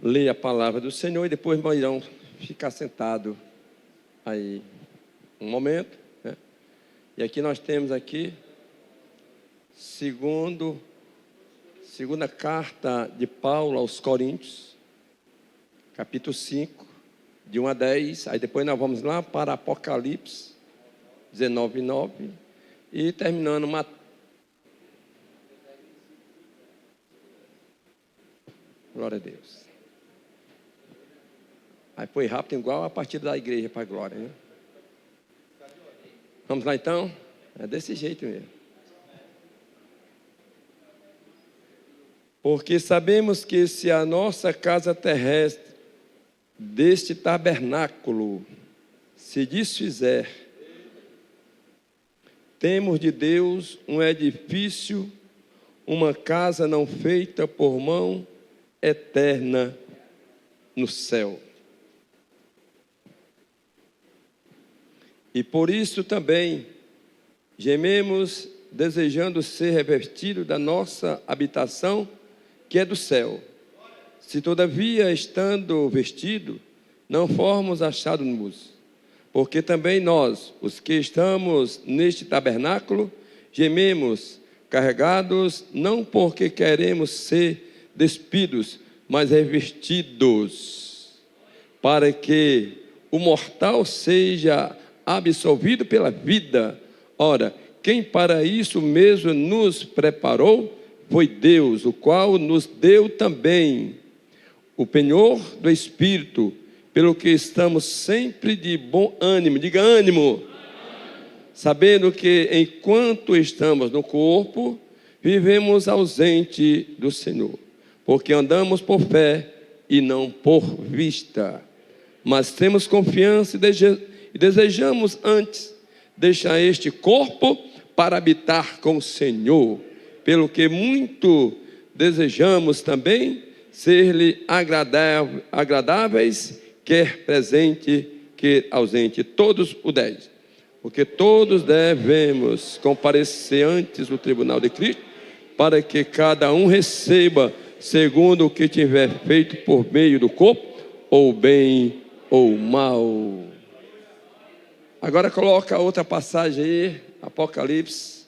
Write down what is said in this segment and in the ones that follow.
ler a palavra do Senhor e depois nós irão ficar sentados aí um momento, né? E aqui nós temos aqui segunda carta de Paulo aos Coríntios, capítulo 5, de 1 a 10. Aí depois nós vamos lá para Apocalipse 19, 9 e terminando Glória a Deus. Aí foi rápido, igual a partida da igreja para a glória, né? Vamos lá então? É desse jeito mesmo. Porque sabemos que se a nossa casa terrestre deste tabernáculo se desfizer, temos de Deus um edifício, uma casa não feita por mão, eterna no céu. E por isso também gememos, desejando ser revestido da nossa habitação, que é do céu. Se todavia, estando vestido, não formos achados nus, porque também nós, os que estamos neste tabernáculo, gememos, carregados, não porque queremos ser despidos, mas revestidos, para que o mortal seja absolvido pela vida. Ora, quem para isso mesmo nos preparou foi Deus, o qual nos deu também o penhor do Espírito, pelo que estamos sempre de bom ânimo. Diga ânimo. Sabendo que enquanto estamos no corpo, vivemos ausente do Senhor, porque andamos por fé e não por vista. Mas temos confiança e desejamos antes deixar este corpo para habitar com o Senhor, pelo que muito desejamos também ser-lhe agradáveis, quer presente, quer ausente. Todos o 10. Porque todos devemos comparecer antes do tribunal de Cristo, para que cada um receba segundo o que tiver feito por meio do corpo, ou bem ou mal. Agora coloca outra passagem aí, Apocalipse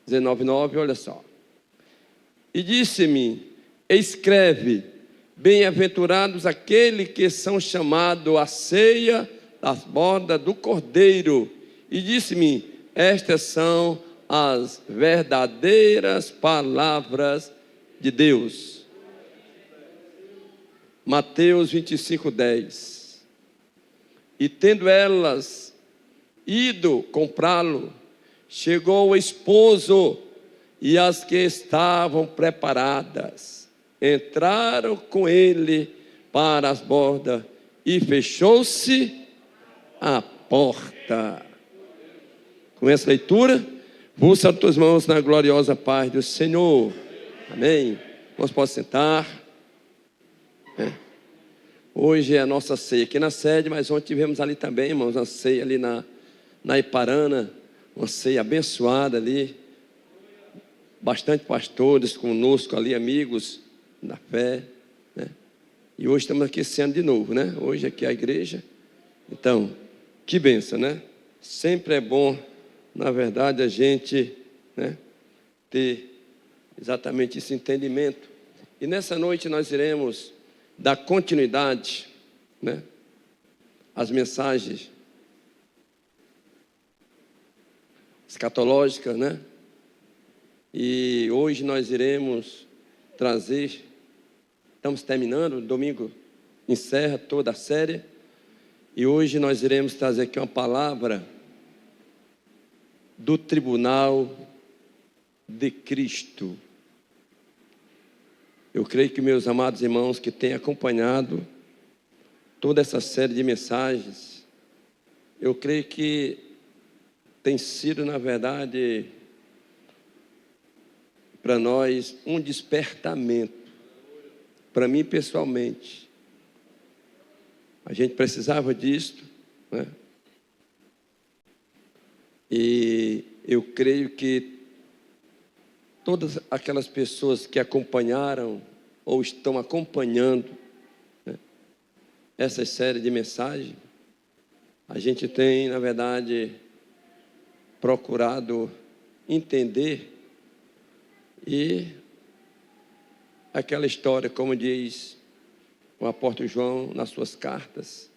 19, 9, olha só. E disse-me, escreve, bem-aventurados aqueles que são chamados à ceia das bodas do Cordeiro. E disse-me, estas são as verdadeiras palavras de Deus. Mateus 25, 10. E tendo elas ido comprá-lo, chegou o esposo, e as que estavam preparadas entraram com ele para as bodas, e fechou-se a porta. Com essa leitura, pulsa as tuas mãos na gloriosa paz do Senhor. Amém. Nós podemos sentar. Hoje é a nossa ceia aqui na sede, mas ontem tivemos ali também, irmãos, uma ceia ali na Iparana, uma ceia abençoada ali, bastante pastores conosco ali, amigos da fé, né? E hoje estamos aqui esse ano de novo, né? Hoje aqui é a igreja. Então, que bênção, né? Sempre é bom, na verdade, a gente, né, ter exatamente esse entendimento. E nessa noite nós iremos dar continuidade, né, às mensagens escatológicas, né? E hoje nós iremos trazer, estamos terminando, domingo encerra toda a série, e hoje nós iremos trazer aqui uma palavra do tribunal de Cristo. Eu creio que meus amados irmãos que têm acompanhado toda essa série de mensagens, eu creio que tem sido, na verdade, para nós um despertamento, para mim pessoalmente. A gente precisava disto, né? E eu creio que todas aquelas pessoas que acompanharam ou estão acompanhando essa série de mensagens, a gente tem, na verdade, procurado entender e aquela história, como diz o apóstolo João nas suas cartas,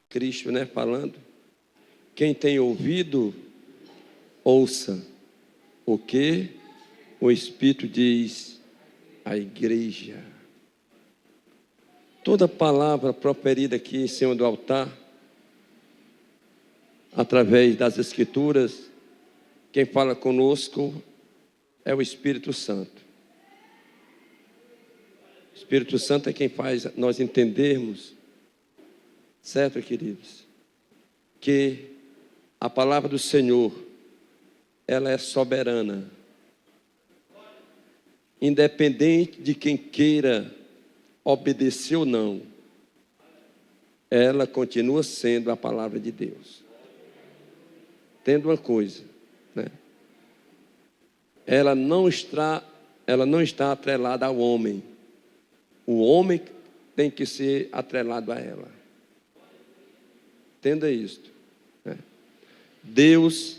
Cristo, falando, quem tem ouvido, ouça o que o Espírito diz à igreja. Toda palavra proferida aqui em cima do altar, através das Escrituras, quem fala conosco é o Espírito Santo. O Espírito Santo é quem faz nós entendermos, certo, queridos, que a palavra do Senhor, ela é soberana, independente de quem queira obedecer ou não, ela continua sendo a palavra de Deus. Tendo uma coisa, ela não está atrelada ao homem. O homem tem que ser atrelado a ela. Entenda isto. Deus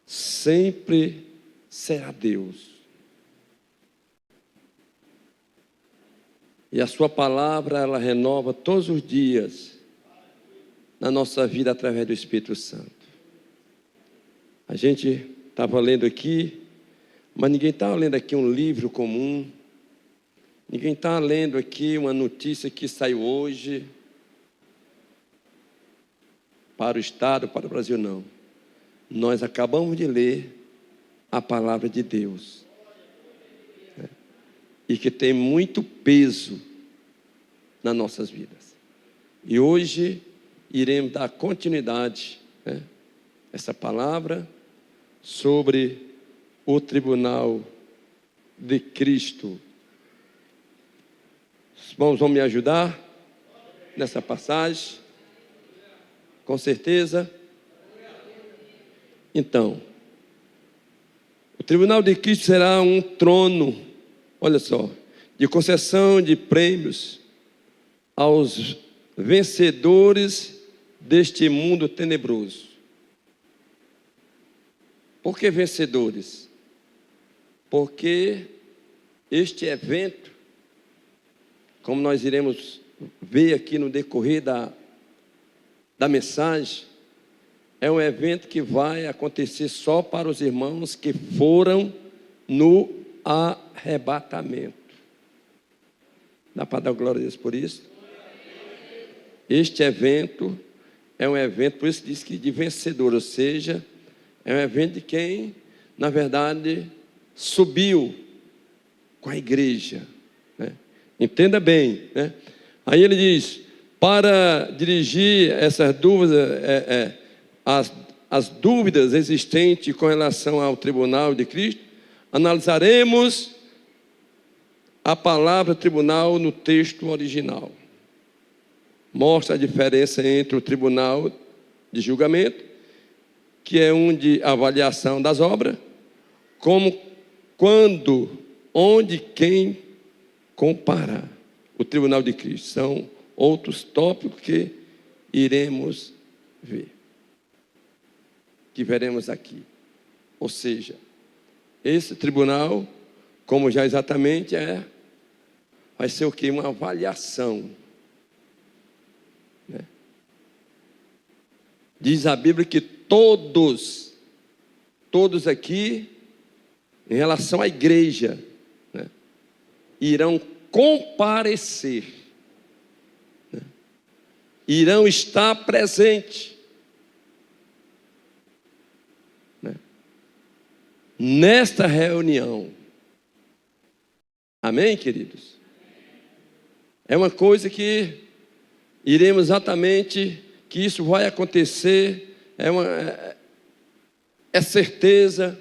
sempre será Deus. E a sua palavra, ela renova todos os dias na nossa vida através do Espírito Santo. A gente estava lendo aqui, mas ninguém estava lendo aqui um livro comum. Ninguém está lendo aqui uma notícia que saiu hoje para o Estado, para o Brasil, não. Nós acabamos de ler a palavra de Deus. E que tem muito peso nas nossas vidas. E hoje iremos dar continuidade a essa palavra sobre o tribunal de Cristo. Os irmãos vão me ajudar nessa passagem? Com certeza. Então, o tribunal de Cristo será um trono, olha só, de concessão de prêmios aos vencedores deste mundo tenebroso. Por que vencedores? Porque este evento, como nós iremos ver aqui no decorrer da mensagem, é um evento que vai acontecer só para os irmãos que foram no arrebatamento. Dá para dar glória a Deus por isso? Este evento é um evento, por isso diz que de vencedor, ou seja, é um evento de quem, na verdade, subiu com a igreja. Entenda bem. Aí ele diz, para dirigir essas dúvidas, as dúvidas existentes com relação ao tribunal de Cristo, analisaremos a palavra tribunal no texto original. Mostra a diferença entre o tribunal de julgamento, que é um de avaliação das obras, como quando, onde, quem comparar. O tribunal de Cristo são outros tópicos que iremos ver, que veremos aqui. Ou seja, esse tribunal, como já exatamente vai ser o quê? Uma avaliação. Diz a Bíblia que todos aqui, em relação à igreja, irão comparecer, irão estar presentes nesta reunião. Amém, queridos? É uma coisa que iremos exatamente, que isso vai acontecer, é certeza,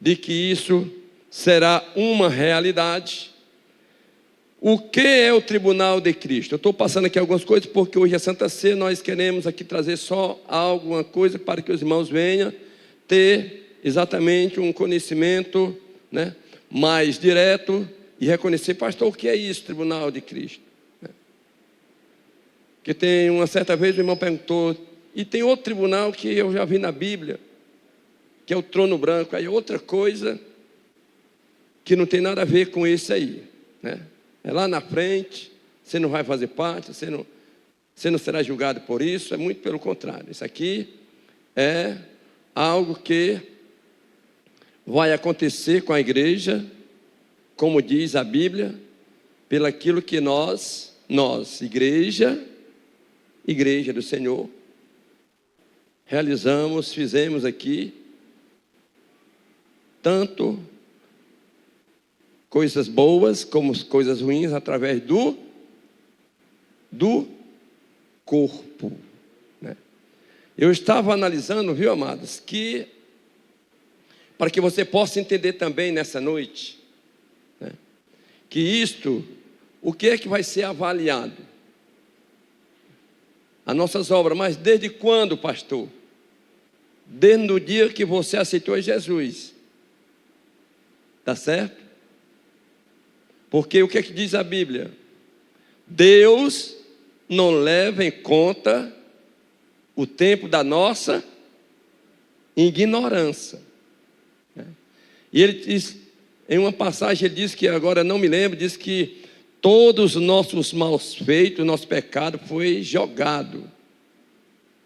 de que isso será uma realidade. O que é o tribunal de Cristo? Eu estou passando aqui algumas coisas, porque hoje é Santa Ceia, nós queremos aqui trazer só alguma coisa para que os irmãos venham ter exatamente um conhecimento mais direto e reconhecer, pastor, o que é isso, tribunal de Cristo? Que tem uma certa vez o irmão perguntou, e tem outro tribunal que eu já vi na Bíblia, que é o trono branco, aí outra coisa que não tem nada a ver com isso aí, né? É lá na frente, você não vai fazer parte, você não será julgado por isso, é muito pelo contrário. Isso aqui é algo que vai acontecer com a igreja, como diz a Bíblia, pelo aquilo que nós, igreja do Senhor, realizamos, fizemos aqui, tanto coisas boas como coisas ruins, através do corpo, né? Eu estava analisando, viu, amados, que para que você possa entender também nessa noite, né, que isto, o que é que vai ser avaliado? As nossas obras. Mas desde quando, pastor? Desde o dia que você aceitou Jesus. Tá certo? Porque o que é que diz a Bíblia? Deus não leva em conta o tempo da nossa ignorância, né? E ele diz, em uma passagem, ele diz que, agora não me lembro, diz que todos os nossos maus feitos, nosso pecado foi jogado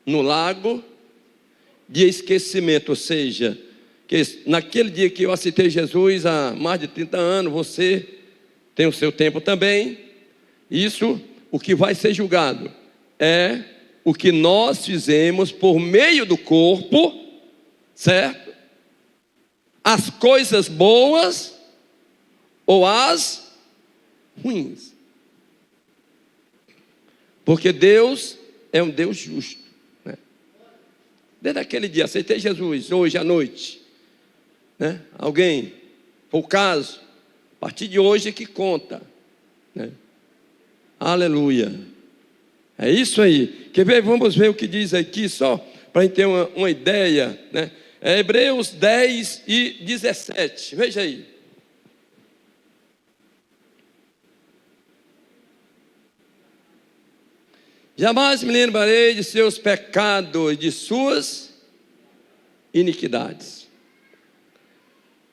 no lago de esquecimento. Ou seja, que naquele dia que eu aceitei Jesus, há mais de 30 anos, você tem o seu tempo também. Isso, o que vai ser julgado é o que nós fizemos por meio do corpo, certo? As coisas boas ou as ruins. Porque Deus é um Deus justo, né? Desde aquele dia, aceitei Jesus, hoje à noite, né? Alguém, por caso, a partir de hoje é que conta, né? Aleluia. É isso aí. Quer ver? Vamos ver o que diz aqui, só para a gente ter uma ideia, né? É Hebreus 10 e 17. Veja aí. Jamais me lembrarei de seus pecados e de suas iniquidades.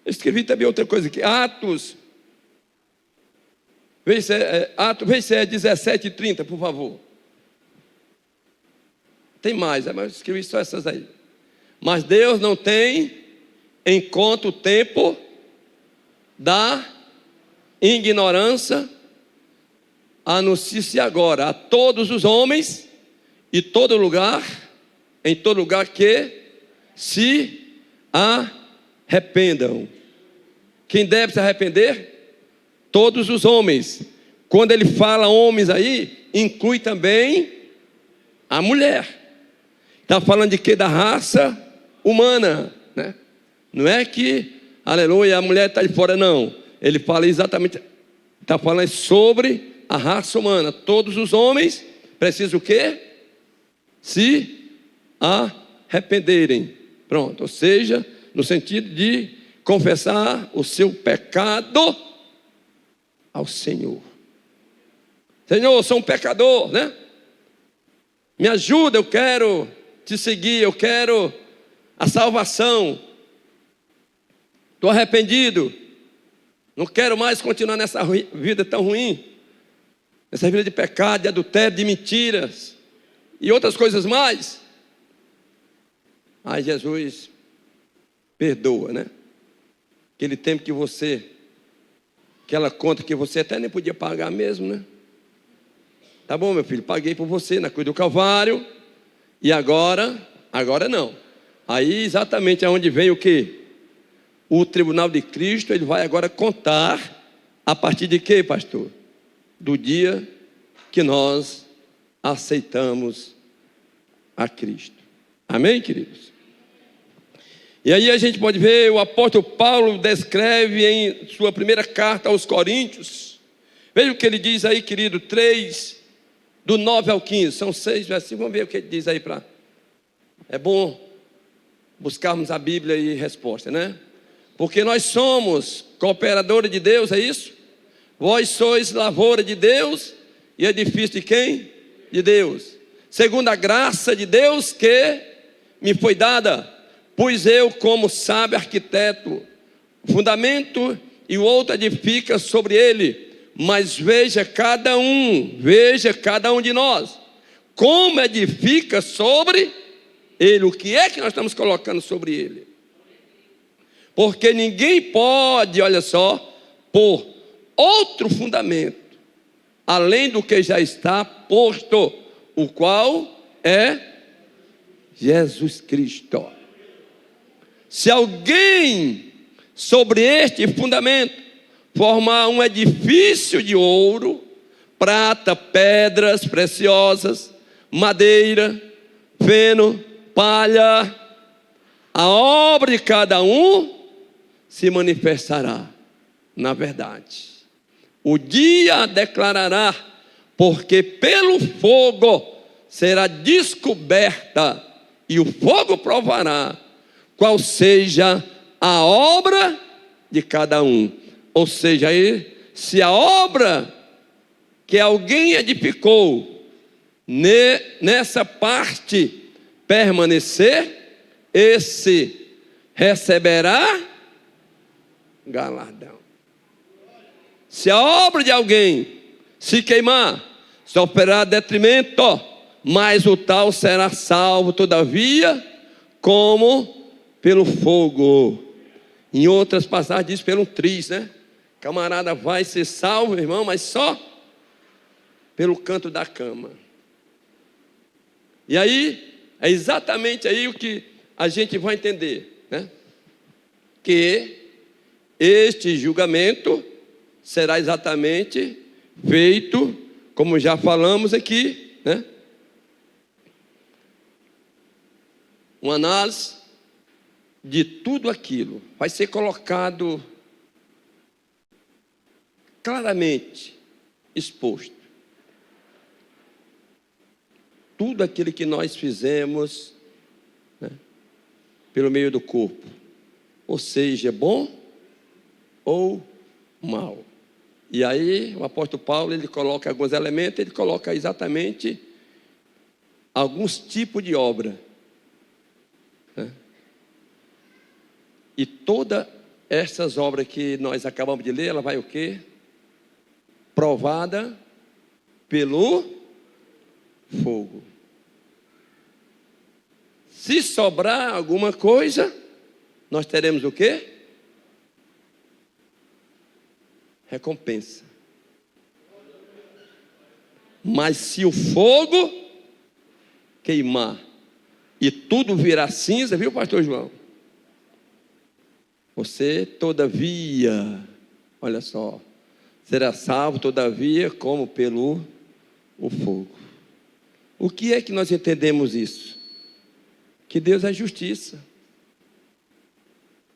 Eu escrevi também outra coisa aqui. Atos. Veja se é 17 e 30, por favor. Tem mais, mas eu escrevi só essas aí. Mas Deus não tem em conta o tempo da ignorância, anuncia-se agora a todos os homens e todo lugar, em todo lugar, que se arrependam. Quem deve se arrepender? Todos os homens. Quando ele fala homens aí, inclui também a mulher. Está falando de quê? Da raça humana, né? Não é que, aleluia, a mulher está de fora, não. Ele fala exatamente, está falando sobre a raça humana. Todos os homens precisam o quê? Se arrependerem. Pronto, ou seja, no sentido de confessar o seu pecado ao Senhor. Senhor, eu sou um pecador, né? Me ajuda, eu quero te seguir, eu quero a salvação. Estou arrependido. Não quero mais continuar nessa vida tão ruim, nessa vida de pecado, de adultério, de mentiras e outras coisas mais. Aí Jesus perdoa, né? Aquele tempo que você, aquela conta que você até nem podia pagar mesmo, né? Tá bom, meu filho, paguei por você na cruz do Calvário. E agora não. Aí exatamente aonde vem o quê? O tribunal de Cristo, ele vai agora contar a partir de quê, pastor? Do dia que nós aceitamos a Cristo. Amém, queridos? E aí a gente pode ver, o apóstolo Paulo descreve em sua primeira carta aos Coríntios. Veja o que ele diz aí, querido, 3, do 9 ao 15, são 6 versículos, vamos ver o que ele diz aí para... É bom buscarmos a Bíblia e resposta, né? Porque nós somos cooperadores de Deus, é isso? Vós sois lavoura de Deus e edifício de quem? de Deus, segundo a graça de Deus que me foi dada. Pois eu, como sábio arquiteto, fundamento e o outro edifica sobre ele. Mas veja cada um de nós, como edifica sobre ele. O que é que nós estamos colocando sobre ele? Porque ninguém pode, olha só, pôr outro fundamento, além do que já está posto, o qual é Jesus Cristo. Se alguém sobre este fundamento formar um edifício de ouro, prata, pedras preciosas, madeira, feno, palha, a obra de cada um se manifestará na verdade. O dia declarará, porque pelo fogo será descoberta, e o fogo provará qual seja a obra de cada um. Ou seja, se a obra que alguém edificou nessa parte permanecer, esse receberá galardão. Se a obra de alguém se queimar, sofrerá detrimento, mas o tal será salvo, todavia, como pelo fogo. Em outras passagens diz pelo triz, né? Camarada vai ser salvo, irmão, mas só pelo canto da cama. E aí, é exatamente aí o que a gente vai entender, né? Que este julgamento será exatamente feito, como já falamos aqui, né? Uma análise de tudo aquilo vai ser colocado claramente exposto. Tudo aquilo que nós fizemos, né, pelo meio do corpo, ou seja, bom ou mal. E aí o apóstolo Paulo, ele coloca alguns elementos, ele coloca exatamente alguns tipos de obra, né? E todas essas obras que nós acabamos de ler, ela vai o quê? Provada pelo fogo. Se sobrar alguma coisa, nós teremos o quê? Recompensa. Mas se o fogo queimar e tudo virar cinza, viu, pastor João? Você, todavia, olha só, será salvo, todavia, como pelo o fogo. O que é que nós entendemos isso? Que Deus é justiça,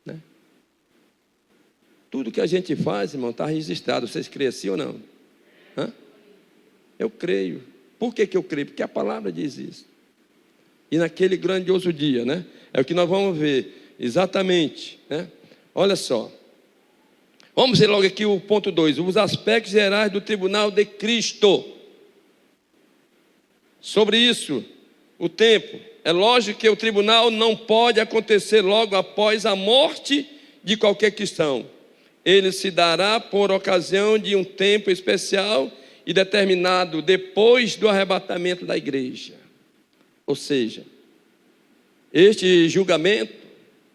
né? Tudo que a gente faz, irmão, está registrado. Vocês creem assim ou não? Hã? Eu creio. Por que eu creio? Porque a palavra diz isso. E naquele grandioso dia, né? É o que nós vamos ver exatamente, né? Olha só. Vamos ver logo aqui o ponto 2. Os aspectos gerais do tribunal de Cristo. Sobre isso, o tempo. É lógico que o tribunal não pode acontecer logo após a morte de qualquer cristão. Ele se dará por ocasião de um tempo especial e determinado depois do arrebatamento da igreja. Ou seja, este julgamento,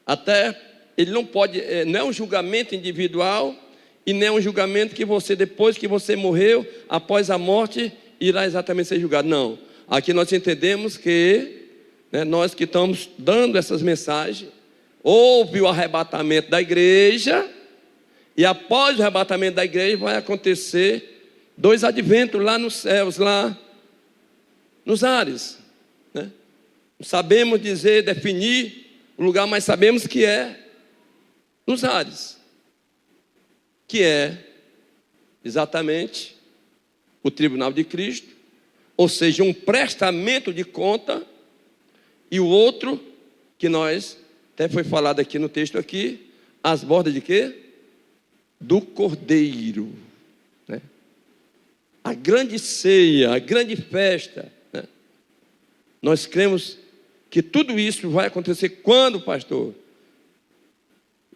até ele não pode, não é um julgamento individual e nem é um julgamento que você, depois que você morreu, após a morte, irá exatamente ser julgado. Não, aqui nós entendemos que, né, nós que estamos dando essas mensagens, houve o arrebatamento da igreja, e após o arrebatamento da igreja vai acontecer 2 adventos lá nos céus, lá nos ares, né? Não sabemos dizer, definir o lugar, mas sabemos que é nos ares, que é exatamente o tribunal de Cristo, ou seja, um prestamento de conta, e o outro que nós, até foi falado aqui no texto aqui, as bordas de quê? Do Cordeiro, né? a grande ceia, a grande festa, né? Nós cremos que tudo isso vai acontecer quando, pastor?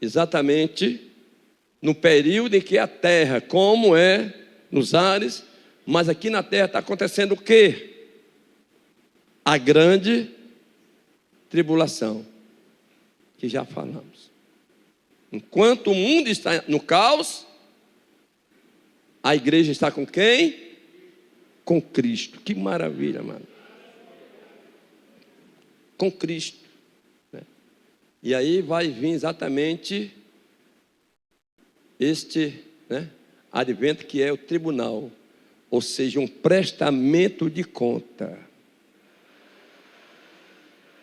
Exatamente no período em que a terra, como é nos ares, mas aqui na terra está acontecendo o quê? A grande tribulação, que já falamos. Enquanto o mundo está no caos, a igreja está com quem? Com Cristo. Que maravilha, mano. Com Cristo, né? E aí vai vir exatamente este, né, advento, que é o tribunal, ou seja, um prestamento de conta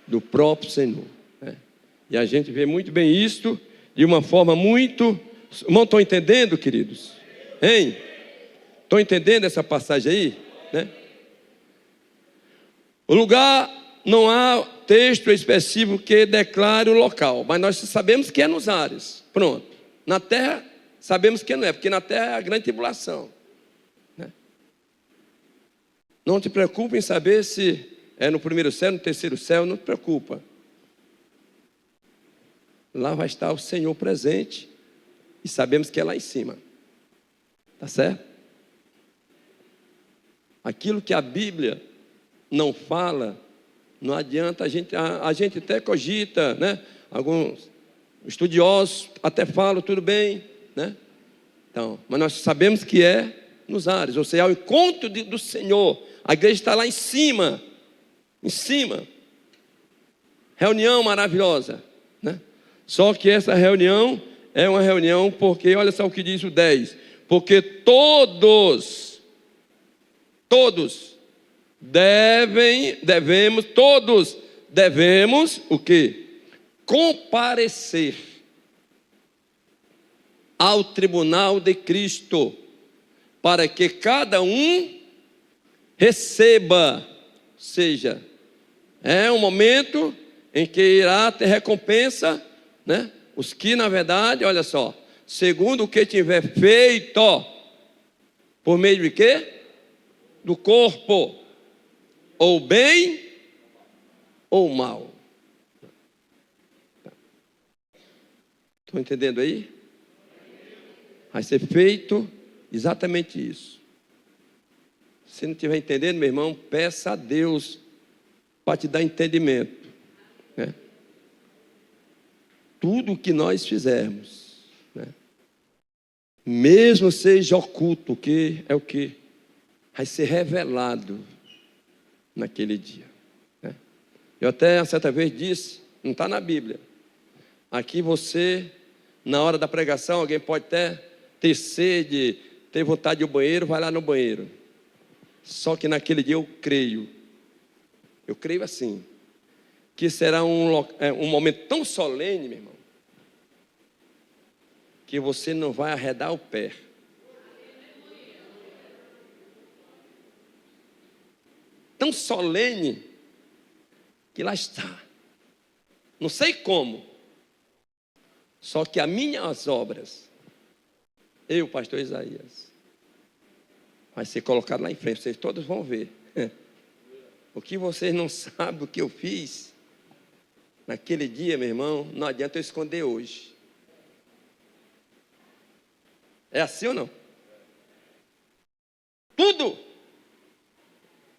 do próprio Senhor, né? E a gente vê muito bem isto de uma forma muito... Não estão entendendo, queridos? Hein? Estão entendendo essa passagem aí, né? O lugar, não há texto específico que declare o local, mas nós sabemos que é nos ares. Pronto. Na terra, sabemos que não é, porque na terra é a grande tribulação, né? Não te preocupe em saber se é no primeiro céu, no terceiro céu, não te preocupa. Lá vai estar o Senhor presente, e sabemos que é lá em cima. Tá certo? Aquilo que a Bíblia não fala, não adianta, a gente até cogita, né? Alguns estudiosos até falam, tudo bem, né? Então, mas nós sabemos que é nos ares, ou seja, ao encontro do Senhor. A igreja está lá em cima, reunião maravilhosa, né? Só que essa reunião é uma reunião porque, olha só o que diz o 10, porque todos devemos o quê? Comparecer ao tribunal de Cristo, para que cada um receba, ou seja, é um momento em que irá ter recompensa, né? Os que, na verdade, olha só, segundo o que tiver feito, por meio de quê? Do corpo, ou bem ou mal. Estão entendendo aí? Vai ser feito exatamente isso. Se não estiver entendendo, meu irmão, peça a Deus para te dar entendimento, né? Tudo o que nós fizermos, né? Mesmo seja oculto, que é o que vai ser revelado naquele dia, né? Eu até certa vez disse, não está na Bíblia, aqui você, na hora da pregação, alguém pode até ter sede, ter vontade de ir ao banheiro, vai lá no banheiro. Só que naquele dia eu creio assim, que será um momento tão solene, meu irmão, que você não vai arredar o pé. Tão solene, que lá está. Não sei como, só que as minhas obras, eu, pastor Isaías, vai ser colocado lá em frente, vocês todos vão ver. O que vocês não sabem do que eu fiz naquele dia, meu irmão, não adianta eu esconder hoje. É assim ou não? Tudo.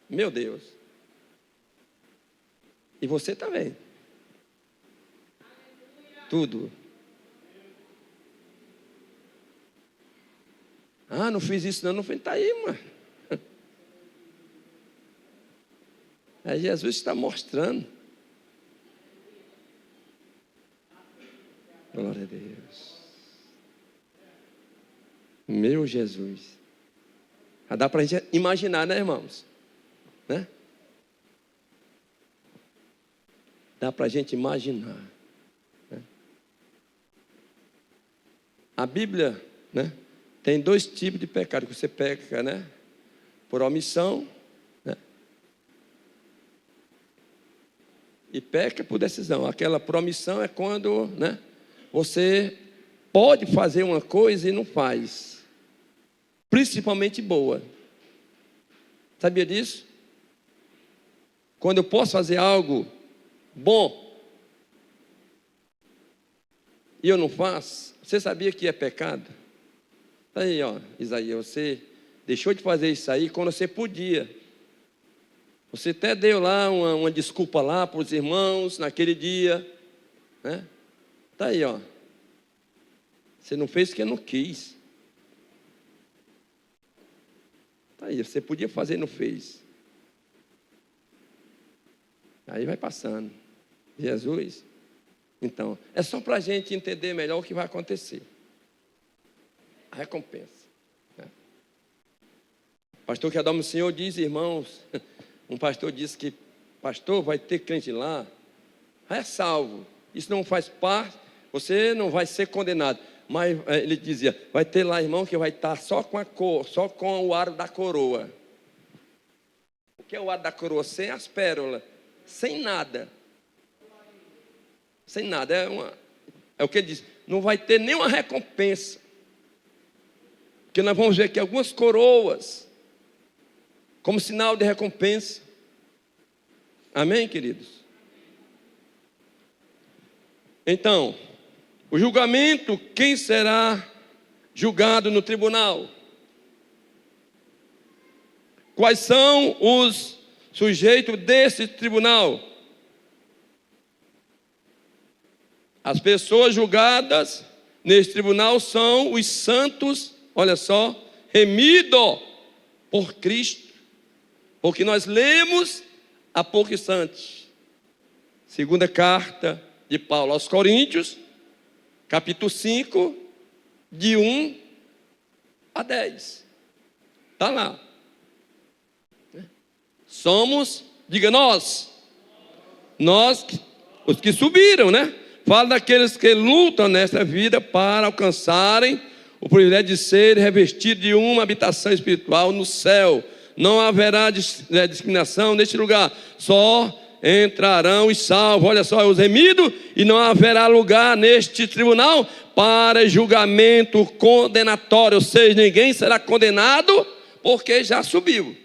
Meu Deus. E você também. Tudo. Ah, não fiz isso não fiz. Está aí, mano. Aí Jesus está mostrando. Glória a Deus. Meu Jesus. Já dá para a gente imaginar, né, irmãos? Né? Dá para a gente imaginar, né? A Bíblia, né, tem dois tipos de pecado que você peca, né? Por omissão, né? E peca por decisão. Aquela por omissão é quando, né, você pode fazer uma coisa e não faz, principalmente boa. Sabia disso? Quando eu posso fazer algo bom e eu não faço, você sabia que é pecado? Aí, ó, Isaías, você deixou de fazer isso aí quando você podia. Você até deu lá uma desculpa lá para os irmãos naquele dia, né? Tá aí, ó. Você não fez porque não quis. Tá aí, você podia fazer e não fez. Aí vai passando. Jesus. Então, é só para a gente entender melhor o que vai acontecer. A recompensa. Né? O pastor que adora o Senhor diz, irmãos, um pastor disse que, pastor, vai ter crente lá, é salvo. Isso não faz parte, você não vai ser condenado. Mas ele dizia, vai ter lá irmão que vai estar só com a cor, só com o aro da coroa. O que é o aro da coroa? Sem as pérolas, sem nada. Sem nada, é o que ele diz, não vai ter nenhuma recompensa. Porque nós vamos ver aqui algumas coroas, como sinal de recompensa. Amém, queridos? Então, o julgamento, quem será julgado no tribunal? Quais são os sujeitos desse tribunal? As pessoas julgadas nesse tribunal são os santos, olha só, remidos por Cristo. Porque nós lemos há pouco instante, segunda carta de Paulo aos Coríntios, capítulo 5, de 1 a 10. Está lá. Somos, diga nós, os que subiram, né? Fala daqueles que lutam nesta vida para alcançarem o privilégio de ser revestido de uma habitação espiritual no céu. Não haverá discriminação neste lugar, só entrarão os salvos, olha só, os remidos, e não haverá lugar neste tribunal para julgamento condenatório, ou seja, ninguém será condenado porque já subiu,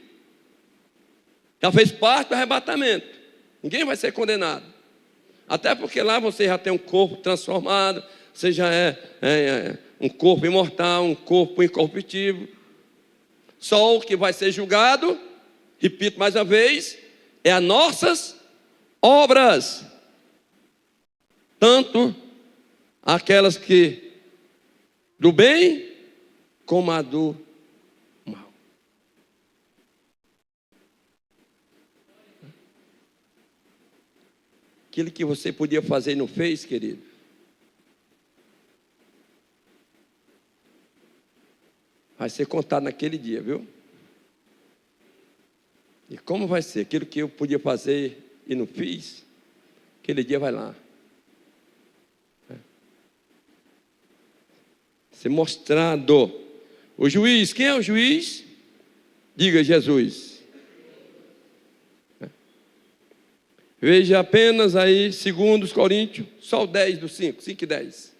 já fez parte do arrebatamento, ninguém vai ser condenado, até porque lá você já tem um corpo transformado, você já é um corpo imortal, um corpo incorruptível. Só o que vai ser julgado, repito mais uma vez, é as nossas obras, tanto aquelas que do bem como a do mal. Aquilo que você podia fazer e não fez, querido, vai ser contado naquele dia, viu? E como vai ser? Aquilo que eu podia fazer e não fiz, aquele dia vai lá. Ser mostrado. O juiz, quem é o juiz? Diga Jesus. Veja apenas aí, segundo os Coríntios, só o 10 do 5 e 10.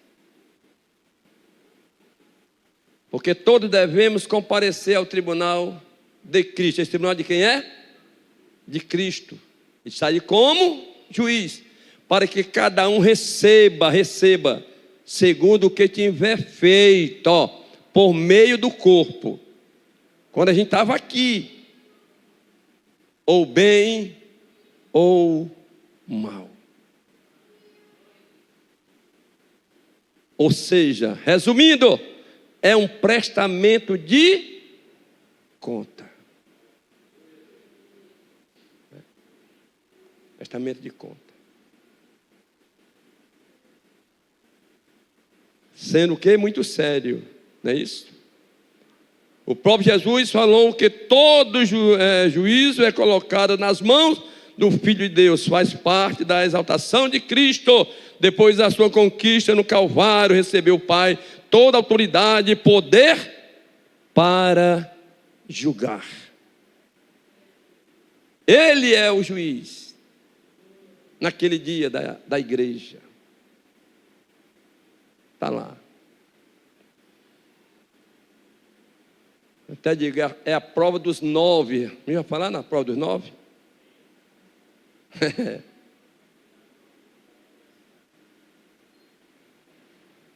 Porque todos devemos comparecer ao tribunal de Cristo. Esse tribunal de quem é? De Cristo. E sair como juiz, para que cada um receba, segundo o que tiver feito, ó, por meio do corpo. Quando a gente estava aqui, ou bem, ou mal. Ou seja, resumindo, é um prestamento de conta. Prestamento de conta. Sendo que muito sério, não é isso? O próprio Jesus falou que todo juízo é colocado nas mãos do Filho de Deus, faz parte da exaltação de Cristo. Depois da sua conquista no Calvário, recebeu o Pai toda a autoridade e poder para julgar. Ele é o juiz naquele dia da igreja. Está lá. Até diga, é a prova dos 9. Não ia falar na prova dos 9?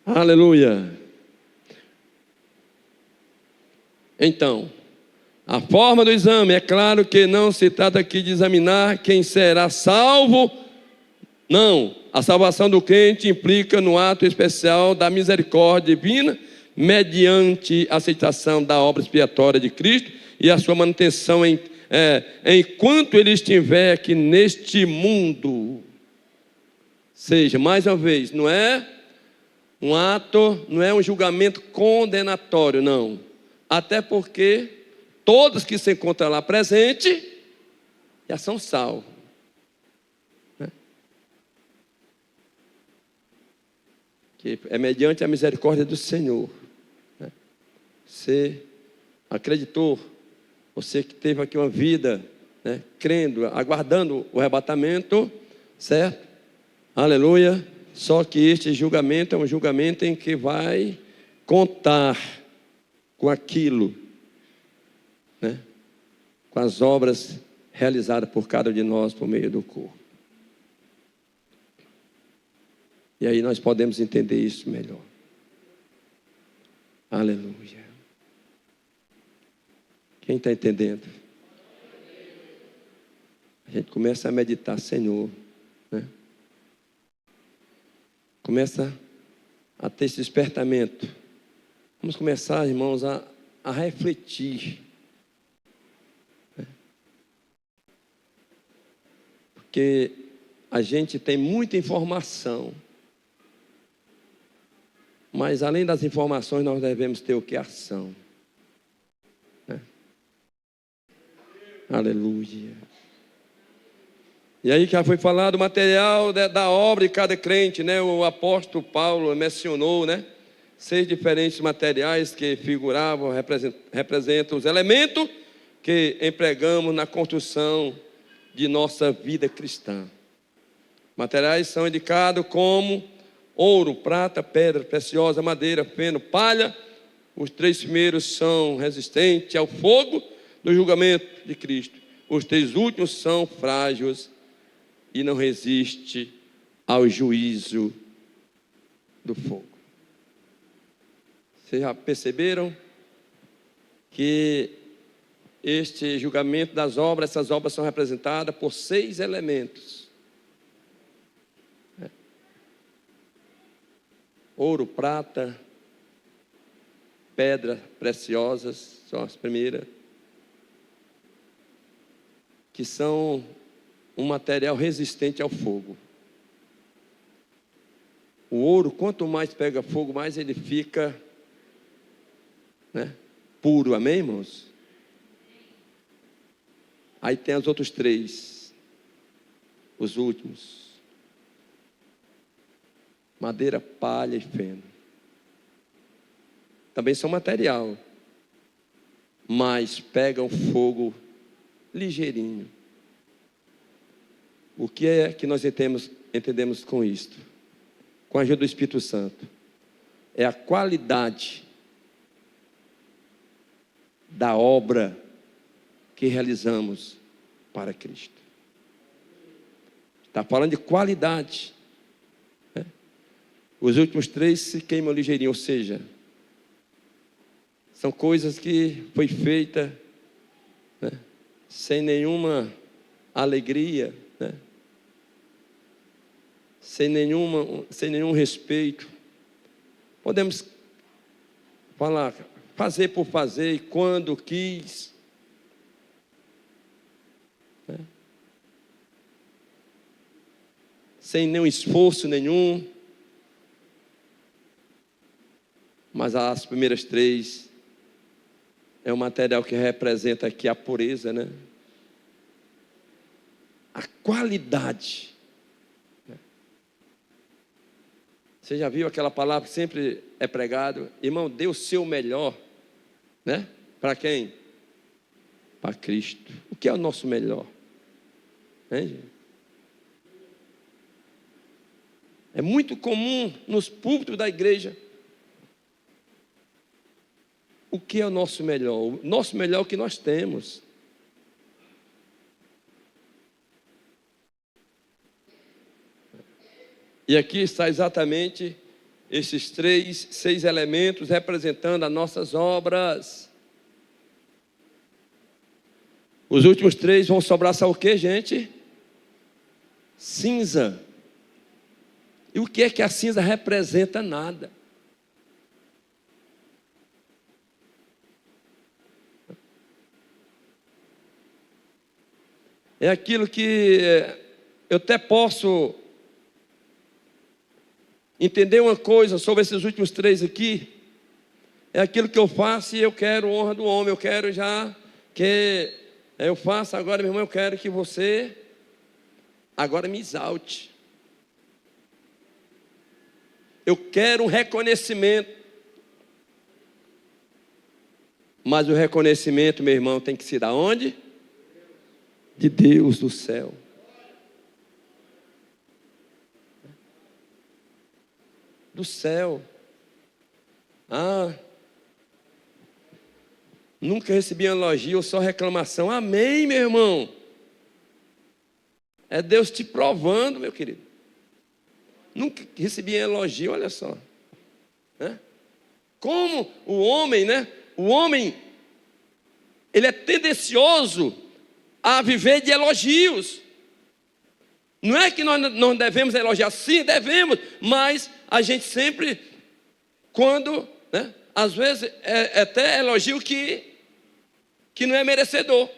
Aleluia. Então, a forma do exame, é claro que não se trata aqui de examinar quem será salvo. Não, a salvação do crente implica no ato especial da misericórdia divina, mediante a aceitação da obra expiatória de Cristo e a sua manutenção enquanto ele estiver aqui neste mundo. Seja, mais uma vez, não é um ato, não é um julgamento condenatório, não. Até porque todos que se encontram lá presentes já são salvos. Que é mediante a misericórdia do Senhor. Você acreditou, você que teve aqui uma vida, crendo, aguardando o arrebatamento, certo? Aleluia. Só que este julgamento é um julgamento em que vai contar com aquilo, com as obras realizadas por cada um de nós por meio do corpo. E aí nós podemos entender isso melhor. Aleluia. Quem está entendendo? A gente começa a meditar, Senhor, começa a ter esse despertamento. Vamos começar, irmãos, a refletir. Porque a gente tem muita informação. Mas além das informações, nós devemos ter o que? Ação. Aleluia. E aí já foi falado o material da obra de cada crente, O apóstolo Paulo mencionou, 6 diferentes materiais que figuravam, representam os elementos que empregamos na construção de nossa vida cristã. Materiais são indicados como ouro, prata, pedra preciosa, madeira, feno, palha. Os 3 primeiros são resistentes ao fogo do julgamento de Cristo. Os 3 últimos são frágeis e não resistem ao juízo do fogo. Vocês já perceberam que este julgamento das obras, essas obras são representadas por 6 elementos. Ouro, prata, pedras preciosas, são as primeiras, que são um material resistente ao fogo. O ouro, quanto mais pega fogo, mais ele fica puro, amém, irmãos? Aí tem os outros 3, os últimos: madeira, palha e feno. Também são material, mas pegam fogo ligeirinho. O que é que nós entendemos com isto? Com a ajuda do Espírito Santo. É a qualidade da obra que realizamos para Cristo. Está falando de qualidade. Os últimos 3 se queimam ligeirinho, ou seja, são coisas que foi feita sem nenhuma alegria, sem nenhum respeito. Podemos falar, fazer por fazer e quando quis. Sem nenhum esforço nenhum. Mas as primeiras 3 é um material que representa aqui a pureza, A qualidade. Você já viu aquela palavra que sempre é pregado? Irmão, dê o seu melhor, Para quem? Para Cristo. O que é o nosso melhor? Gente? É muito comum nos púlpitos da igreja o que é o nosso melhor? O nosso melhor é o que nós temos. E aqui está exatamente esses 6 elementos representando as nossas obras. Os últimos 3 vão sobrar, sabe o que, gente? Cinza. E o que é que a cinza representa? Nada. É aquilo que eu até posso entender uma coisa sobre esses últimos 3 aqui. É aquilo que eu faço e eu quero honra do homem. Eu quero já que eu faço agora, meu irmão, eu quero que você agora me exalte. Eu quero um reconhecimento. Mas o reconhecimento, meu irmão, tem que ser da onde? De Deus do céu. Do céu. Nunca recebi elogio ou só reclamação. Amém, meu irmão. É Deus te provando, meu querido. Nunca recebi elogio, olha só. Como o homem, O homem, ele é tendencioso a viver de elogios. Não é que nós não devemos elogiar, sim, devemos, mas a gente sempre, quando, às vezes, é até elogio que não é merecedor,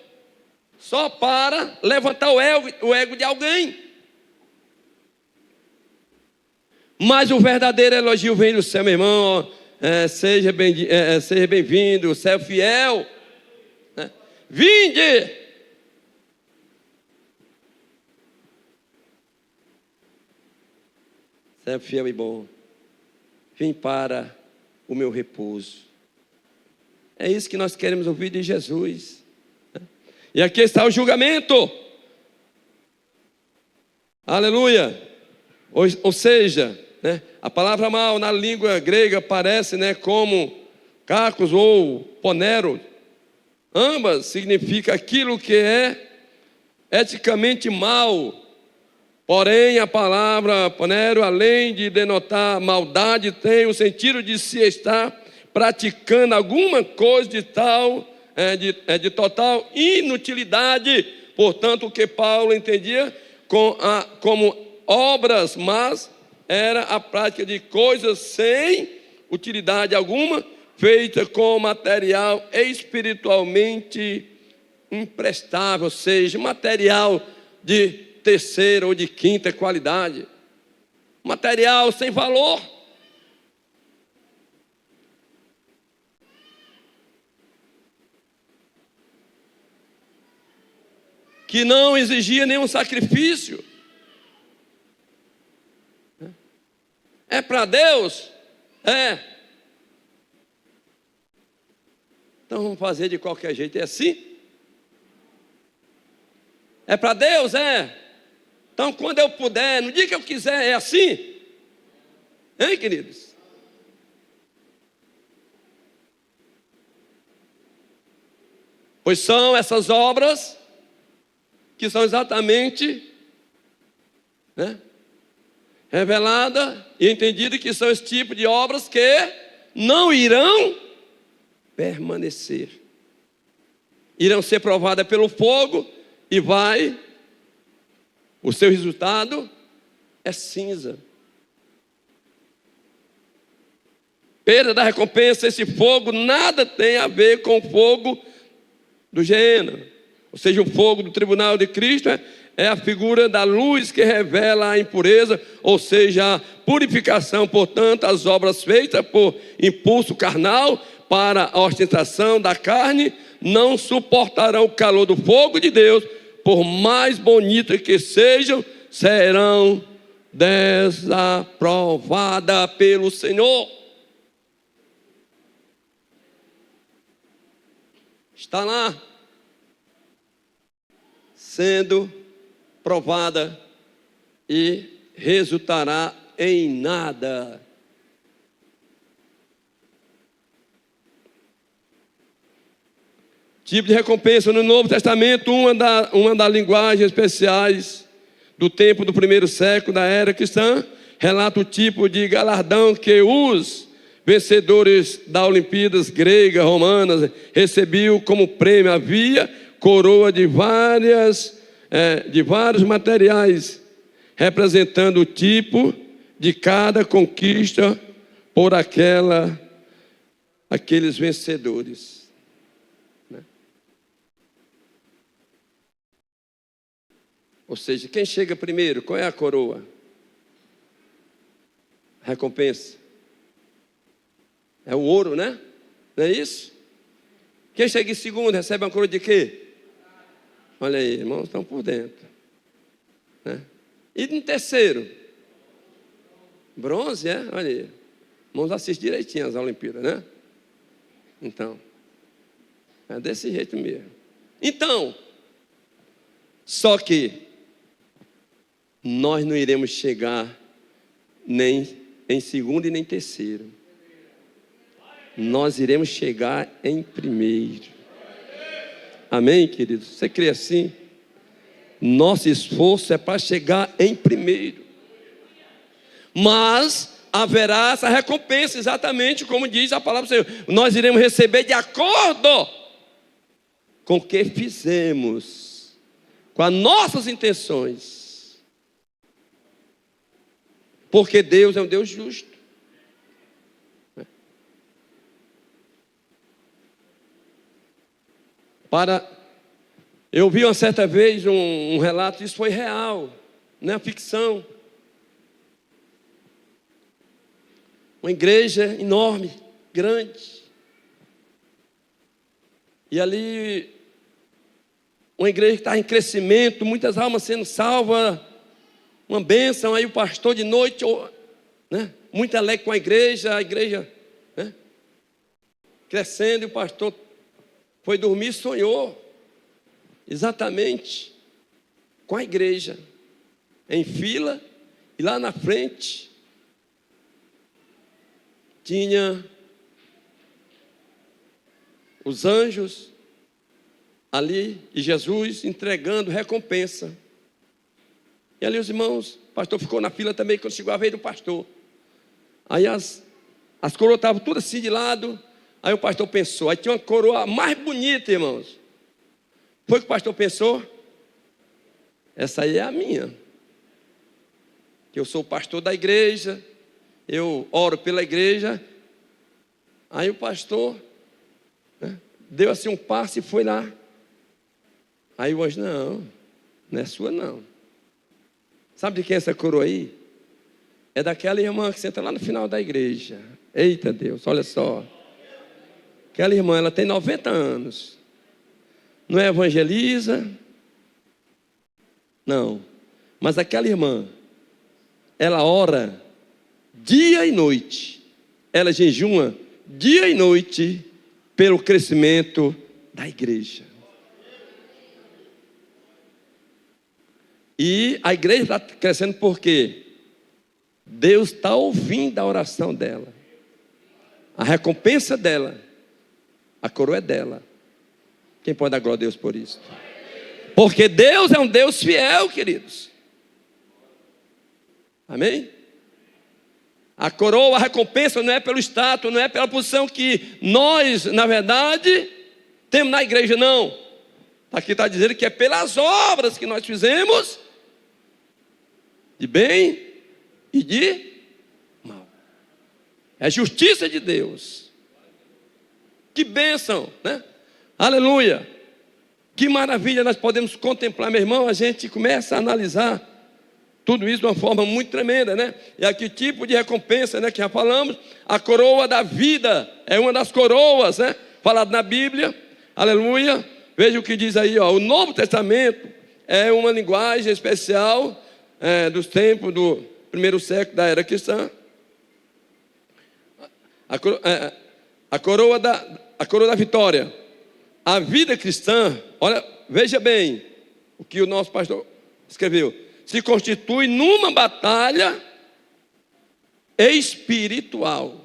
só para levantar o ego de alguém. Mas o verdadeiro elogio vem do céu, meu irmão. Seja bem-vindo, céu fiel. Vinde. Céu fiel e bom. Vim para o meu repouso. É isso que nós queremos ouvir de Jesus. E aqui está o julgamento. Aleluia. Ou seja, a palavra mal na língua grega aparece como cacos ou ponero. Ambas significam aquilo que é eticamente mal. Porém, a palavra ponero, além de denotar maldade, tem o sentido de se estar praticando alguma coisa de total inutilidade. Portanto, o que Paulo entendia como obras, mas era a prática de coisas sem utilidade alguma, feita com material espiritualmente imprestável, ou seja, material de terceira ou de quinta qualidade, material sem valor. Que não exigia nenhum sacrifício. É para Deus? Então vamos fazer de qualquer jeito, é assim? É para Deus? Então quando eu puder, no dia que eu quiser, é assim? Hein, queridos? Pois são essas obras que são exatamente revelada e entendida que são esse tipo de obras que não irão permanecer. Irão ser provadas pelo fogo e o seu resultado é cinza. Perda da recompensa, esse fogo nada tem a ver com o fogo do Geena. Ou seja, o fogo do tribunal de Cristo é a figura da luz que revela a impureza, ou seja, a purificação. Portanto, as obras feitas por impulso carnal para a ostentação da carne não suportarão o calor do fogo de Deus, por mais bonitas que sejam, serão desaprovadas pelo Senhor. Está lá, sendo provada e resultará em nada. Tipo de recompensa. No Novo Testamento, uma das linguagens especiais do tempo do primeiro século da era cristã, relata o tipo de galardão que os vencedores das Olimpíadas gregas, romanas, recebiam como prêmio. Havia coroa de vários materiais, representando o tipo de cada conquista por aqueles vencedores. Ou seja, quem chega primeiro, qual é a coroa? Recompensa. É o ouro, né? Não é isso? Quem chega em segundo recebe uma coroa de quê? Olha aí, irmãos, estão por dentro. Né? E em terceiro? Bronze, é? Olha aí. Irmãos, assistem direitinho as Olimpíadas, né? Então, é desse jeito mesmo. Então, só que nós não iremos chegar nem em segundo e nem terceiro. Nós iremos chegar em primeiro. Amém, queridos? Você crê assim? Nosso esforço é para chegar em primeiro. Mas haverá essa recompensa, exatamente como diz a palavra do Senhor. Nós iremos receber de acordo com o que fizemos, com as nossas intenções. Porque Deus é um Deus justo. Eu vi uma certa vez um relato, isso foi real, não é ficção. Uma igreja enorme, grande. E ali, uma igreja que está em crescimento, muitas almas sendo salvas, uma bênção. Aí o pastor de noite, né, muito alegre com a igreja, né, crescendo, e o pastor foi dormir e sonhou exatamente com a igreja em fila, e lá na frente tinha os anjos ali e Jesus entregando recompensa. E ali os irmãos, o pastor ficou na fila também. Quando chegou a vez do pastor, aí as coroas estavam todas assim de lado. Aí o pastor pensou, aí tinha uma coroa mais bonita, irmãos. Foi o que o pastor pensou? Essa aí é a minha. Que eu sou o pastor da igreja, eu oro pela igreja. Aí o pastor, né, deu assim um passo e foi lá. Aí o anjo, não é sua não. Sabe de quem é essa coroa aí? É daquela irmã que senta lá no final da igreja. Eita Deus, olha só. Aquela irmã, ela tem 90 anos. Não é evangeliza? Não. Mas aquela irmã, ela ora dia e noite. Ela jejuma dia e noite pelo crescimento da igreja. E a igreja está crescendo porque Deus está ouvindo a oração dela. A recompensa dela, a coroa é dela. Quem pode dar glória a Deus por isso? Porque Deus é um Deus fiel, queridos. Amém? A coroa, a recompensa não é pelo status, não é pela posição que nós, na verdade, temos na igreja, não. Aqui está dizendo que é pelas obras que nós fizemos, de bem e de mal. É justiça de Deus. Que bênção, né? Aleluia. Que maravilha nós podemos contemplar, meu irmão. A gente começa a analisar tudo isso de uma forma muito tremenda, né? E aqui tipo de recompensa, né, que já falamos. A coroa da vida é uma das coroas, né, falado na Bíblia. Aleluia. Veja o que diz aí, ó. O Novo Testamento é uma linguagem especial dos tempos do primeiro século da era cristã. A coroa da vitória. A vida cristã, olha, veja bem o que o nosso pastor escreveu. Se constitui numa batalha espiritual.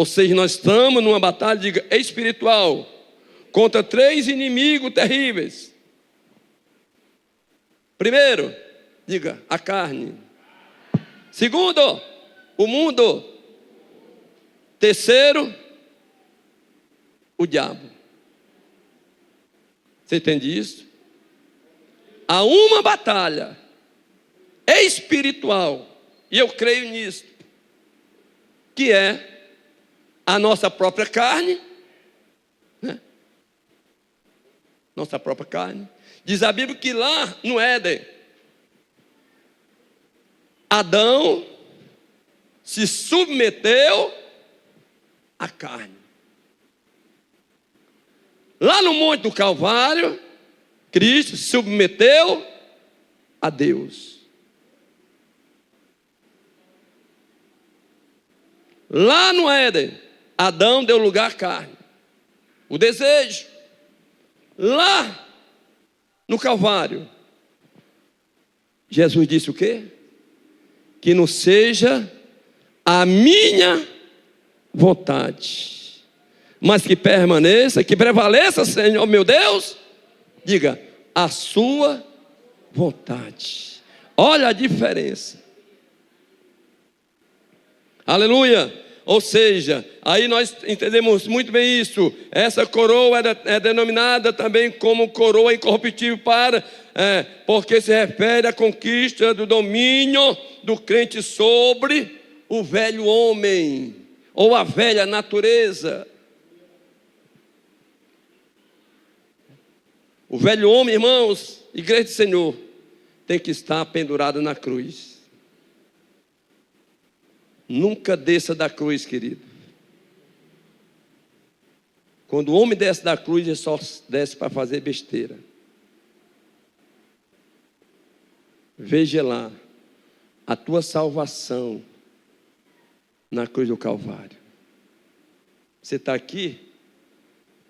Ou seja, nós estamos numa batalha espiritual contra 3 inimigos terríveis. Primeiro, diga, a carne. Segundo, o mundo. Terceiro, o diabo. Você entende isso? Há uma batalha espiritual, e eu creio nisso, que é a nossa própria carne, né? Nossa própria carne. Diz a Bíblia que lá no Éden, Adão se submeteu à carne. Lá no Monte do Calvário, Cristo se submeteu a Deus. Lá no Éden, Adão deu lugar à carne, o desejo. Lá no Calvário, Jesus disse o quê? Que não seja a minha vontade, mas que permaneça, que prevaleça, Senhor meu Deus, diga, a sua vontade. Olha a diferença. Aleluia. Ou seja, aí nós entendemos muito bem isso. Essa coroa é denominada também como coroa incorruptível porque se refere à conquista do domínio do crente sobre o velho homem, ou a velha natureza. O velho homem, irmãos, igreja do Senhor, tem que estar pendurado na cruz. Nunca desça da cruz, querido. Quando o homem desce da cruz, ele só desce para fazer besteira. Veja lá a tua salvação na cruz do Calvário. Você está aqui,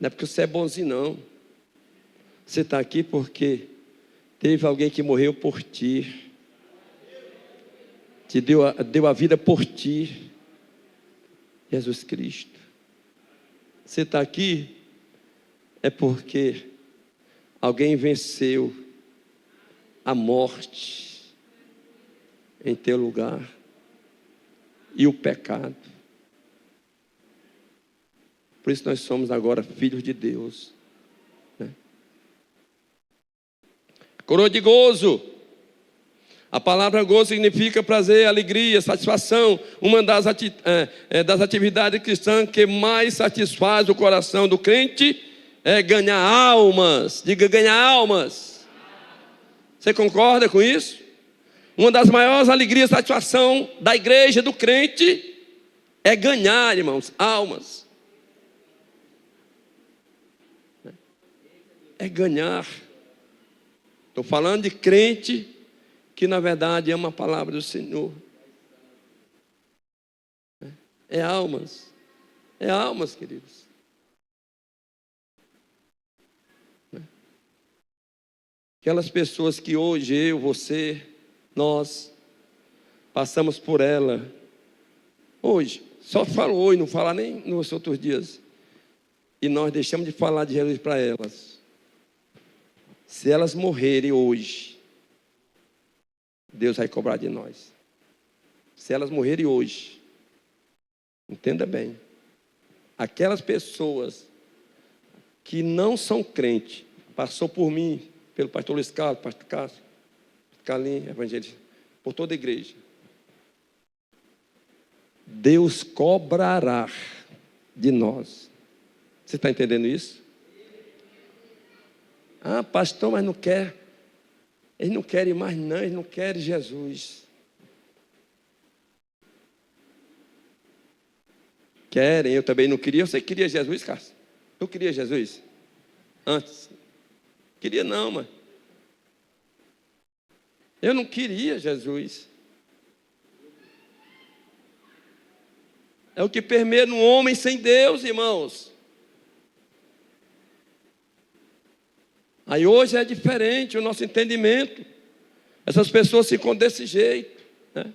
não é porque você é bonzinho, não. Você está aqui porque teve alguém que morreu por ti. Te deu a vida por ti, Jesus Cristo. Você está aqui é porque alguém venceu a morte em teu lugar e o pecado. Por isso nós somos agora filhos de Deus, né? Coroa de gozo. A palavra gozo significa prazer, alegria, satisfação. Uma das atividades cristãs que mais satisfaz o coração do crente é ganhar almas. Diga, ganhar almas. Você concorda com isso? Uma das maiores alegrias e satisfação da igreja, do crente, é ganhar, irmãos, almas. É ganhar. Estou falando de crente que na verdade ama a palavra do Senhor. É almas, queridos. Aquelas pessoas que hoje eu, você, nós passamos por ela. Hoje, só falo hoje, não fala nem nos outros dias. E nós deixamos de falar de Jesus para elas. Se elas morrerem hoje, Deus vai cobrar de nós. Se elas morrerem hoje, entenda bem, aquelas pessoas que não são crentes, passou por mim, pelo pastor Luiz Carlos, pastor Cássio, Carlinhos, evangelista, por toda a igreja, Deus cobrará de nós. Você está entendendo isso? Ah, pastor, mas não quer. Eles não querem mais não, eles não querem Jesus. Querem, eu também não queria. Você queria Jesus, Cássio? Eu queria Jesus? Antes. Queria não, mano. Eu não queria Jesus. É o que permeia no homem sem Deus, irmãos. Aí hoje é diferente o nosso entendimento. Essas pessoas ficam desse jeito, né?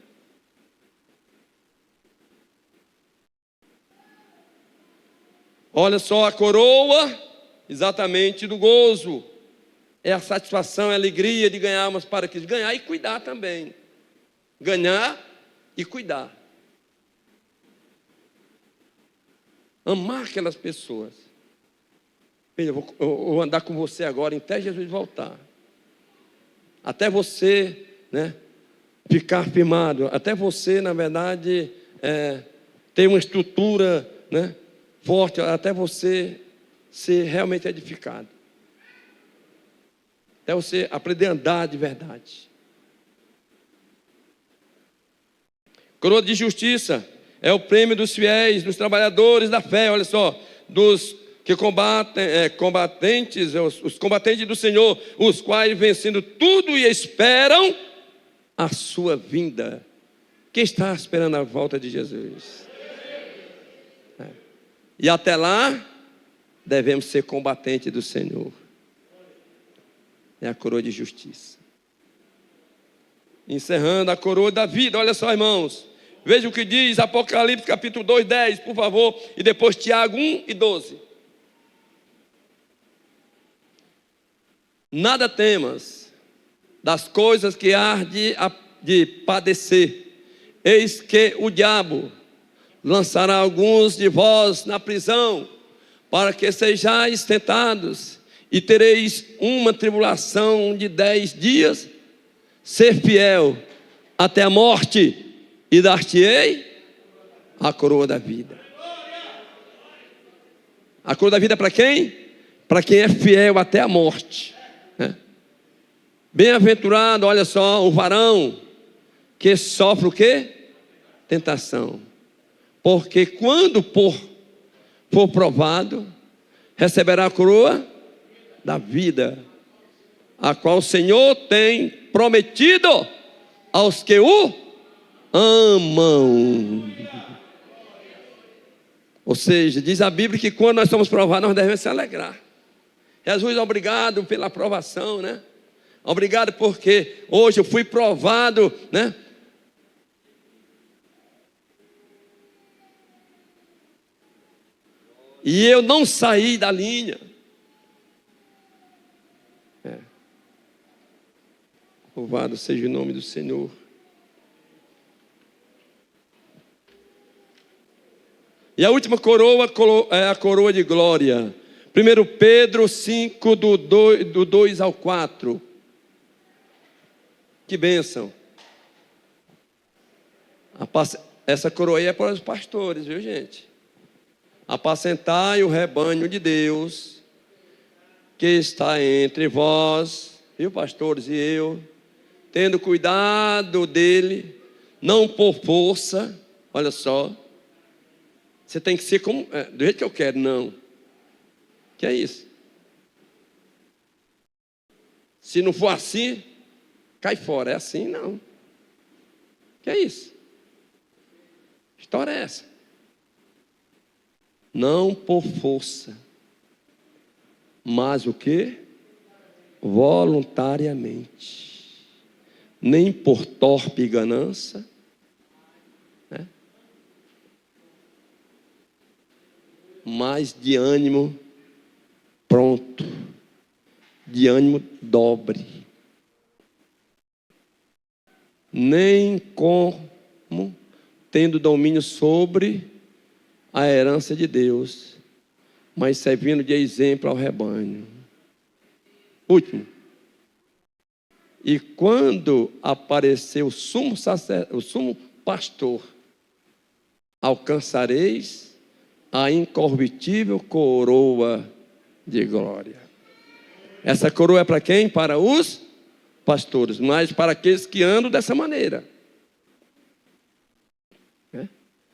Olha só, a coroa, exatamente do gozo. É a satisfação, é a alegria de ganharmos para Cristo. Ganhar e cuidar também. Ganhar e cuidar. Amar aquelas pessoas. Eu vou andar com você agora até Jesus voltar. Até você, né, ficar firmado. Até você, na verdade, ter uma estrutura, né, forte. Até você ser realmente edificado. Até você aprender a andar de verdade. Coroa de justiça é o prêmio dos fiéis, dos trabalhadores da fé. Olha só, dos que combatem, os combatentes do Senhor, os quais vencendo tudo e esperam a sua vinda. Quem está esperando a volta de Jesus? E até lá, devemos ser combatentes do Senhor. É a coroa de justiça. Encerrando a coroa da vida, olha só, irmãos. Veja o que diz Apocalipse capítulo 2, 10, por favor. E depois Tiago 1 e 12. Nada temas das coisas que há de padecer. Eis que o diabo lançará alguns de vós na prisão, para que sejais tentados, e tereis uma tribulação de 10 dias. Ser fiel até a morte, e dar-te-ei a coroa da vida. A coroa da vida é para quem? Para quem é fiel até a morte. Bem-aventurado, olha só, o varão que sofre o quê? Tentação. Porque quando for provado, receberá a coroa da vida, a qual o Senhor tem prometido aos que o amam. Ou seja, diz a Bíblia que quando nós somos provados, nós devemos se alegrar. Jesus, obrigado pela aprovação, né? Obrigado porque hoje eu fui provado, né? E eu não saí da linha. Louvado seja o nome do Senhor. E a última coroa é a coroa de glória. 1 Pedro 5, do 2 ao 4. Que bênção. Essa coroa aí é para os pastores, viu, gente? Apacentai o rebanho de Deus, que está entre vós, viu, pastores, e eu, tendo cuidado dele, não por força, olha só, você tem que ser como, do jeito que eu quero, não. Que é isso? Se não for assim, cai fora. É assim, não. Que é isso? História é essa? Não por força, mas o quê? Voluntariamente. Nem por torpe ganância, né? Mas de ânimo pronto, de ânimo dobre. Nem como tendo domínio sobre a herança de Deus, mas servindo de exemplo ao rebanho. Último. E quando apareceu o sumo pastor, alcançareis a incorruptível coroa de glória. Essa coroa é para quem? Para os pastores, mas para aqueles que andam dessa maneira.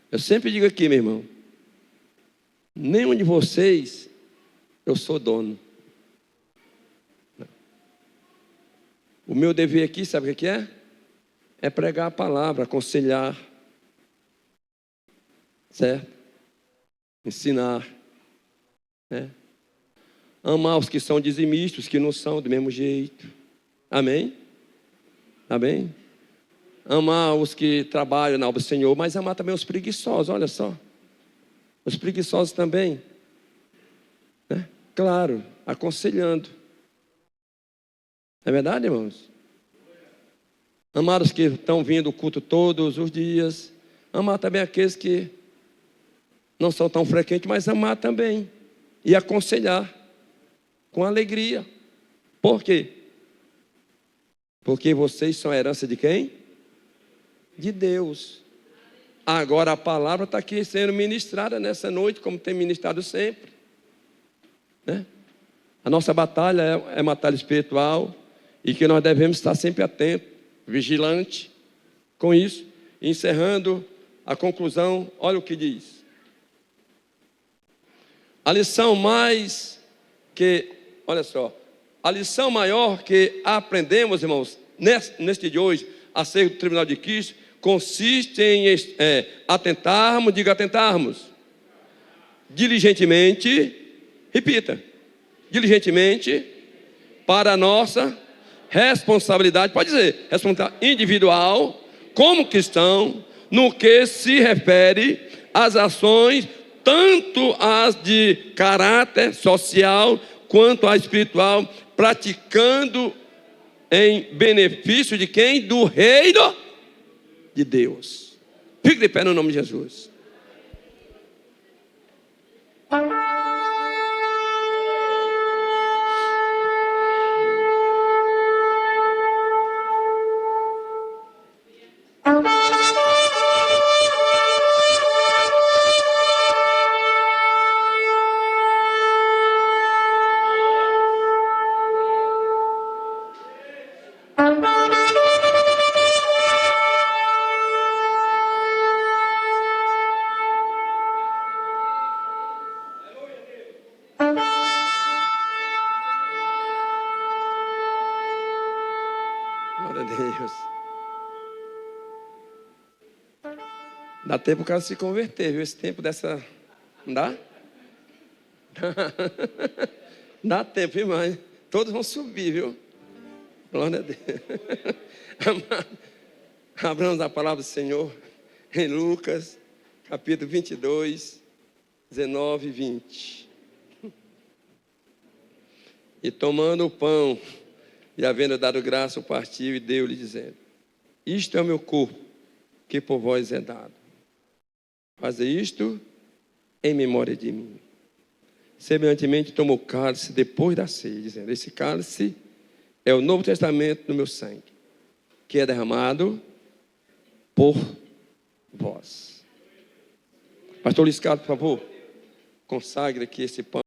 Eu sempre digo aqui, meu irmão, nenhum de vocês eu sou dono. O meu dever aqui, sabe o que é? É pregar a palavra, aconselhar, certo? Ensinar, né? Amar os que são dizimistas, os que não são do mesmo jeito. Amém? Amém? Amar os que trabalham na obra do Senhor, mas amar também os preguiçosos, olha só. Os preguiçosos também. Claro, aconselhando. Não é verdade, irmãos? Amar os que estão vindo ao culto todos os dias. Amar também aqueles que não são tão frequentes, mas amar também. E aconselhar com alegria. Por quê? Porque vocês são a herança de quem? De Deus. Agora a palavra está aqui sendo ministrada nessa noite, como tem ministrado sempre, né? A nossa batalha é batalha espiritual e que nós devemos estar sempre atentos, vigilantes com isso. Encerrando a conclusão, olha o que diz. A lição a lição maior que aprendemos, irmãos, neste dia de hoje, acerca do tribunal de Cristo, consiste em atentarmos, diligentemente, repita, diligentemente, para a nossa responsabilidade, pode dizer, responsabilidade individual, como cristão, no que se refere às ações, tanto as de caráter social, quanto a espiritual, praticando em benefício de quem? Do reino de Deus. Fique de pé no nome de Jesus. Glória a Deus. Dá tempo o cara se converter, viu? Esse tempo dessa... Não dá? Dá tempo, irmão. Todos vão subir, viu? Glória a Deus. Abramos a palavra do Senhor em Lucas, capítulo 22, 19 e 20. E tomando o pão, e havendo dado graça, o partiu e deu-lhe, dizendo: isto é o meu corpo, que por vós é dado. Faze isto em memória de mim. Semelhantemente, tomou o cálice depois da ceia, dizendo: esse cálice é o Novo Testamento do meu sangue, que é derramado por vós. Pastor Luiz Carlos, por favor, consagre aqui esse pão.